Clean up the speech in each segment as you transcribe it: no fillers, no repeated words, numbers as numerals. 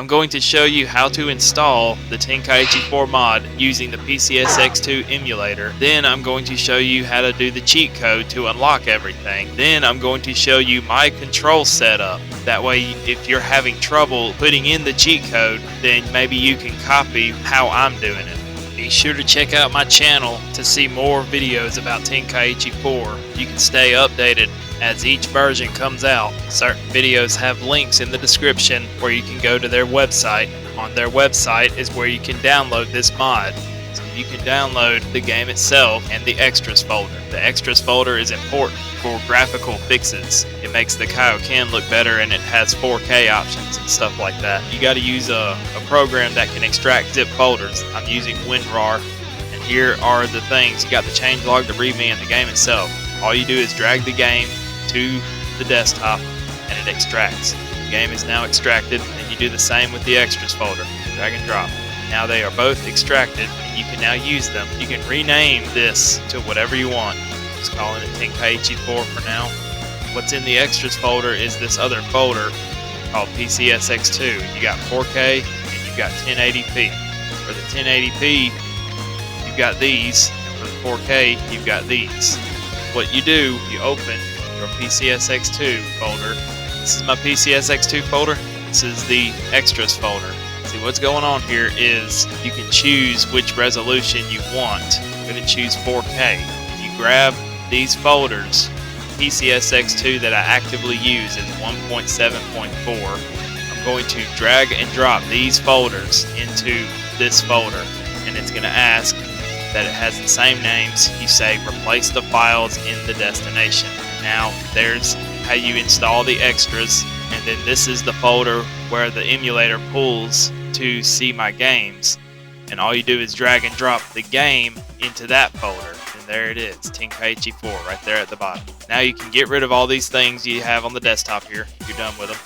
I'm going to show you how to install the Tenkaichi 4 mod using the PCSX2 emulator. Then I'm going to show you how to do the cheat code to unlock everything. Then I'm going to show you my control setup. That way, if you're having trouble putting in the cheat code, then maybe you can copy how I'm doing it. Be sure to check out my channel to see more videos about Tenkaichi 4. You can stay updated as each version comes out. Certain videos have links in the description where you can go to their website. On their website is where you can download this mod. So you can download the game itself and the extras folder. The extras folder is important for graphical fixes. It makes the Kaioken look better, and it has 4K options and stuff like that. You got to use a program that can extract zip folders. I'm using WinRAR, and here are the things. You got the changelog, the readme, and the game itself. All you do is drag the game to the desktop and it extracts. The game is now extracted, and you do the same with the extras folder. Drag and drop. Now they are both extracted, and you can now use them. You can rename this to whatever you want. Just calling it Tenkaichi 4 for now. What's in the extras folder is this other folder called PCSX2. You got 4K and you've got 1080p. For the 1080p, you've got these, and for the 4K, you've got these. What you do, you open your PCSX2 folder. This is my PCSX2 folder. This is the extras folder. See, what's going on here is you can choose which resolution you want. I'm going to choose 4K. You grab these folders. PCSX2 that I actively use is 1.7.4. I'm going to drag and drop these folders into this folder, and it's going to ask that it has the same names. You say replace the files in the destination. Now there's how you install the extras, and then this is the folder where the emulator pulls to see my games, and all you do is drag and drop the game into that folder, and there it is, Tenkaichi 4 right there at the bottom. Now you can get rid of all these things you have on the desktop here. You're done with them.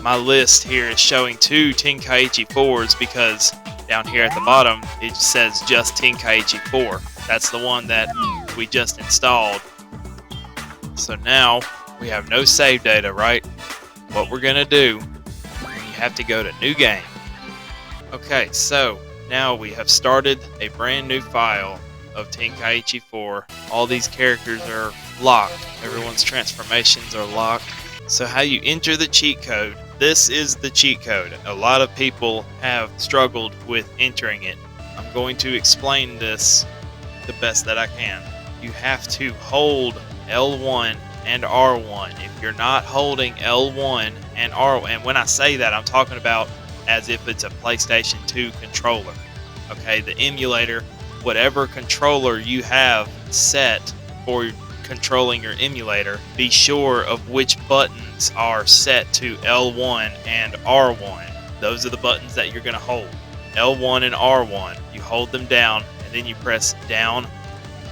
My list here is showing 2 Tenkaichi 4s because down here at the bottom it says just Tenkaichi 4. That's the one that we just installed. So now we have no save data, right? What we're gonna do, you have to go to new game. Okay, so now we have started a brand new file of Tenkaichi 4. All these characters are locked. Everyone's transformations are locked. So how you enter the cheat code, this is the cheat code. A lot of people have struggled with entering it. I'm going to explain this the best that I can. You have to hold L1 and R1. If you're not holding L1 and R1, and when I say that, I'm talking about as if it's a PlayStation 2 controller. Okay, the emulator, whatever controller you have set for controlling your emulator, be sure of which buttons are set to L1 and R1. Those are the buttons that you're going to hold. L1 and R1. You hold them down, and then you press down,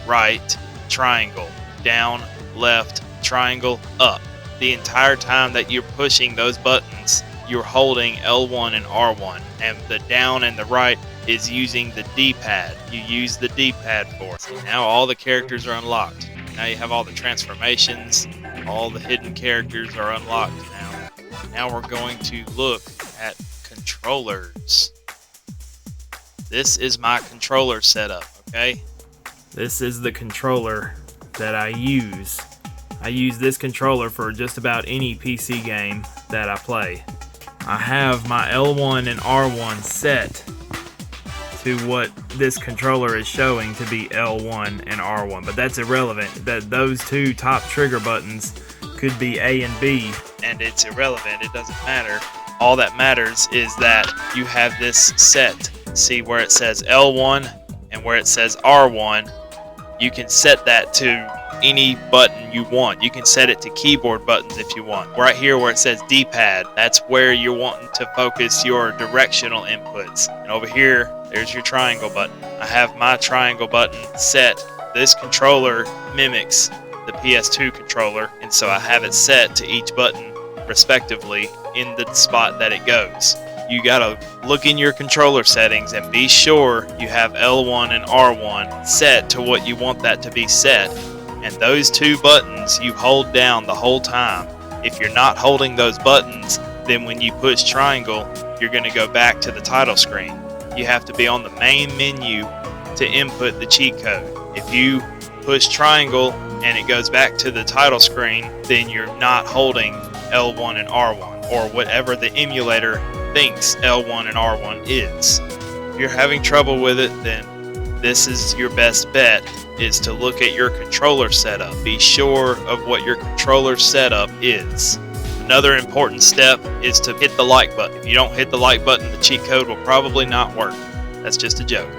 right, triangle, down, left, triangle, up. The entire time that you're pushing those buttons, you're holding L1 and R1, and the down and the right is using the D-pad. You use the D-pad for it. So now all the characters are unlocked. Now you have all the transformations, all the hidden characters are unlocked now. Now we're going to look at controllers. This is my controller setup, okay? This is the controller that I use. I use this controller for just about any PC game that I play. I have my L1 and R1 set to what this controller is showing to be L1 and R1, but that's irrelevant. That those 2 top trigger buttons could be A and B, and it's irrelevant. It doesn't matter. All that matters is that you have this set. See where it says L1 and where it says R1, you can set that to any button you want. You can set it to keyboard buttons if you want. Right here where it says D-pad, that's where you're wanting to focus your directional inputs. And over here, there's your triangle button. I have my triangle button set. This controller mimics the PS2 controller, and so I have it set to each button respectively in the spot that it goes. You gotta look in your controller settings and be sure you have L1 and R1 set to what you want that to be set. And those 2 buttons you hold down the whole time. If you're not holding those buttons, then when you push triangle, you're going to go back to the title screen. You have to be on the main menu to input the cheat code. If you push triangle and it goes back to the title screen, then you're not holding L1 and R1, or whatever the emulator thinks L1 and R1 is. If you're having trouble with it, then this is your best bet, is to look at your controller setup. Be sure of what your controller setup is. Another important step is to hit the like button. If you don't hit the like button, the cheat code will probably not work. That's just a joke.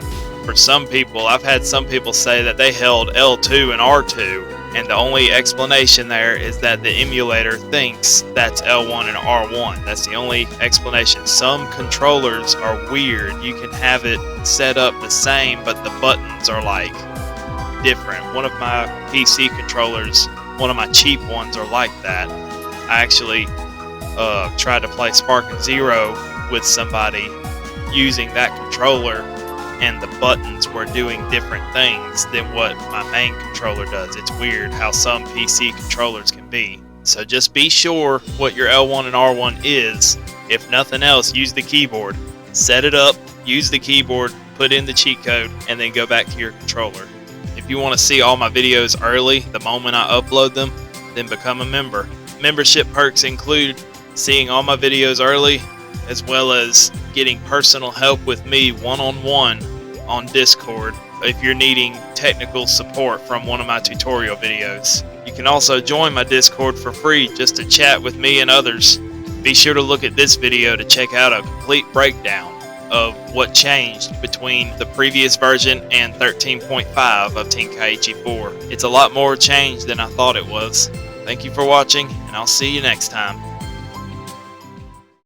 For some people, I've had some people say that they held L2 and R2, and the only explanation there is that the emulator thinks that's L1 and R1. That's the only explanation. Some controllers are weird. You can have it set up the same, but the buttons are like different. One of my PC controllers, one of my cheap ones, are like that. I actually tried to play Sparking Zero with somebody using that controller, and the buttons were doing different things than what my main controller does. It's weird how some PC controllers can be. So just be sure what your L1 and R1 is. If nothing else, use the keyboard. Set it up, use the keyboard, put in the cheat code, and then go back to your controller. If you want to see all my videos early, the moment I upload them, then become a member. Membership perks include seeing all my videos early, as well as getting personal help with me one-on-one on Discord if you're needing technical support from one of my tutorial videos. You can also join my Discord for free just to chat with me and others. Be sure to look at this video to check out a complete breakdown of what changed between the previous version and 13.5 of Tenkaichi 4. It's a lot more changed than I thought it was. Thank you for watching, and I'll see you next time.